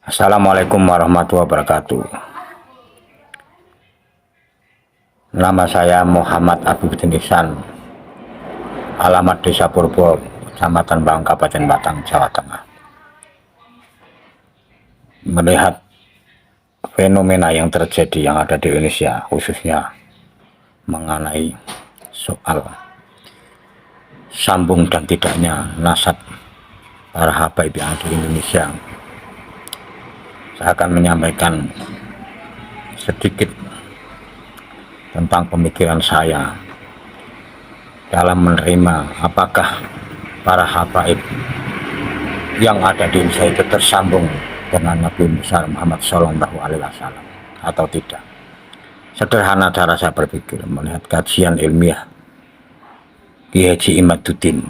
Assalamualaikum warahmatullahi wabarakatuh. Nama saya Muhammad Afifuddin Ihsan, alamat Desa Purbo, Kecamatan Bang, Kabupaten Batang, Jawa Tengah. Melihat fenomena yang terjadi yang ada di Indonesia, khususnya mengenai soal sambung dan tidaknya nasab para habaib yang ada di Indonesia, saya akan menyampaikan sedikit tentang pemikiran saya dalam menerima apakah para habaib yang ada di Indonesia itu tersambung dengan Nabi besar Muhammad Shallallahu Alaihi Wasallam atau tidak. Sederhana cara saya berpikir melihat kajian ilmiah Kiai Haji Imaduddin,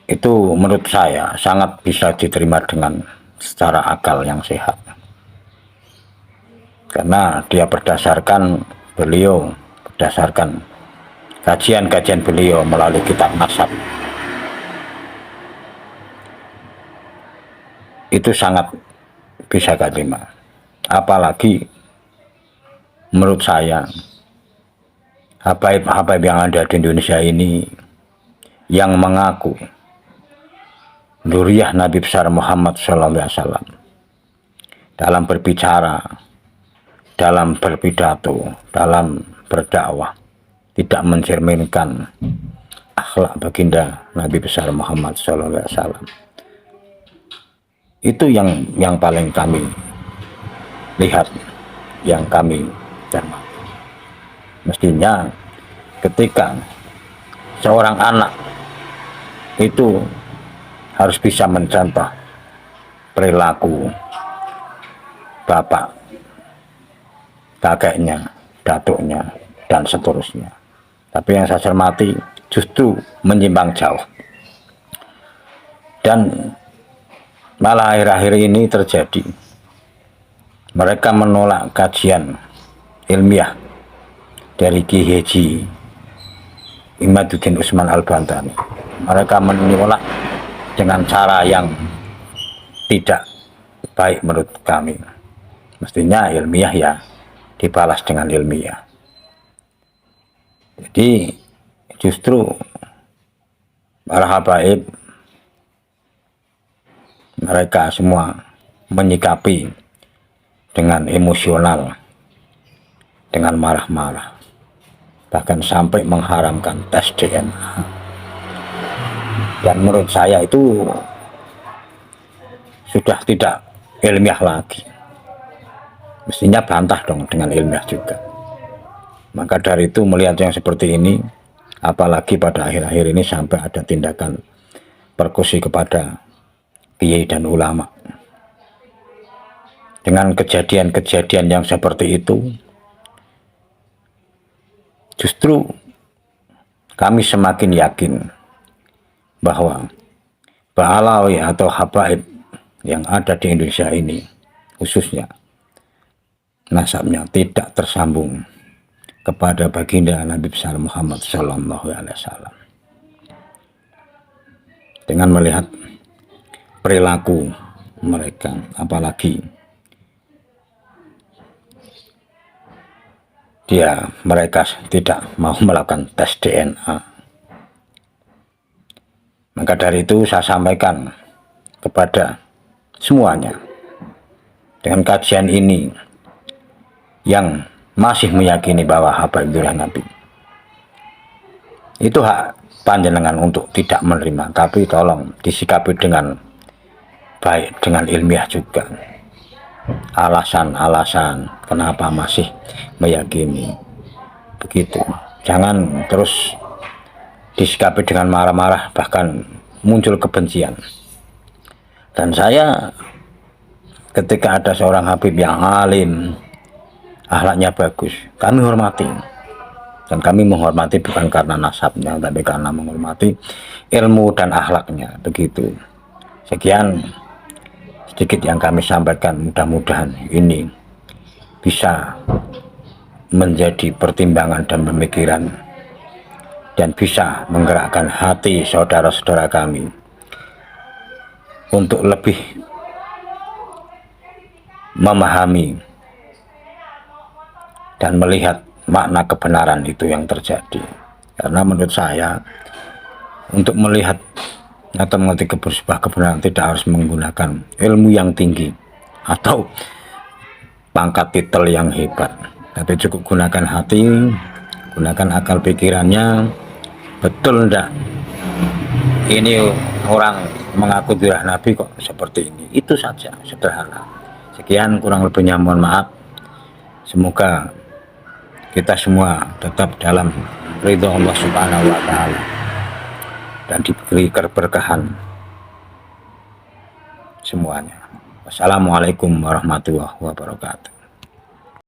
itu menurut saya sangat bisa diterima dengan secara akal yang sehat, karena dia berdasarkan kajian-kajian beliau melalui kitab nasab. Itu sangat bisa diterima. Apalagi menurut saya habaib-habaib yang ada di Indonesia ini yang mengaku dzurriyyah Nabi besar Muhammad SAW dalam berbicara, dalam berpidato, dalam berdakwah tidak mencerminkan akhlak baginda Nabi besar Muhammad SAW. Itu yang paling kami lihat, yang kami cermati. Mestinya ketika seorang anak itu harus bisa mencontoh perilaku bapak, kakeknya, datuknya, dan seterusnya. Tapi yang saya cermati justru menyimpang jauh. Dan malah akhir-akhir ini terjadi, mereka menolak kajian ilmiah dari Kiai Haji Imaduddin Usman Al-Bantani. Mereka menolak dengan cara yang tidak baik menurut kami. Mestinya ilmiah ya dibalas dengan ilmiah. Jadi justru para habaib mereka semua menyikapi dengan emosional, dengan marah-marah, bahkan sampai mengharamkan tes DNA. Dan menurut saya itu sudah tidak ilmiah lagi. Mestinya bantah dong dengan ilmiah juga. Maka dari itu melihat yang seperti ini, apalagi pada akhir-akhir ini sampai ada tindakan persekusi kepada kiai dan ulama. Dengan kejadian-kejadian yang seperti itu, justru kami semakin yakin bahwa Ba'alawi atau habaib yang ada di Indonesia ini, khususnya nasabnya tidak tersambung kepada baginda Nabi besar Muhammad Sallallahu Alaihi Wasallam. Dengan melihat perilaku mereka, apalagi mereka tidak mau melakukan tes DNA. Maka dari itu saya sampaikan kepada semuanya, dengan kajian ini yang masih meyakini bahwa habaib dzurriyyah Nabi, itu hak panjenengan untuk tidak menerima, tapi tolong disikapi dengan baik, dengan ilmiah juga. Alasan-alasan kenapa masih meyakini begitu, jangan terus disikapi dengan marah-marah, bahkan muncul kebencian. Dan saya ketika ada seorang habib yang alim, akhlaknya bagus, kami hormati. Dan kami menghormati bukan karena nasabnya, tapi karena menghormati ilmu dan akhlaknya, begitu. Sekian sedikit yang kami sampaikan, mudah-mudahan ini bisa menjadi pertimbangan dan pemikiran dan bisa menggerakkan hati saudara-saudara kami untuk lebih memahami dan melihat makna kebenaran itu yang terjadi. Karena menurut saya, untuk melihat atau mengerti sebuah kebenaran tidak harus menggunakan ilmu yang tinggi atau pangkat titel yang hebat, tapi cukup gunakan hati, gunakan akal pikirannya. Betul enggak ini orang mengaku dia nabi kok seperti ini? Itu saja, sederhana. Sekian, kurang lebihnya mohon maaf. Semoga kita semua tetap dalam ridho Allah Subhanahu wa Ta'ala dan diberi keberkahan semuanya. Wassalamualaikum warahmatullahi wabarakatuh.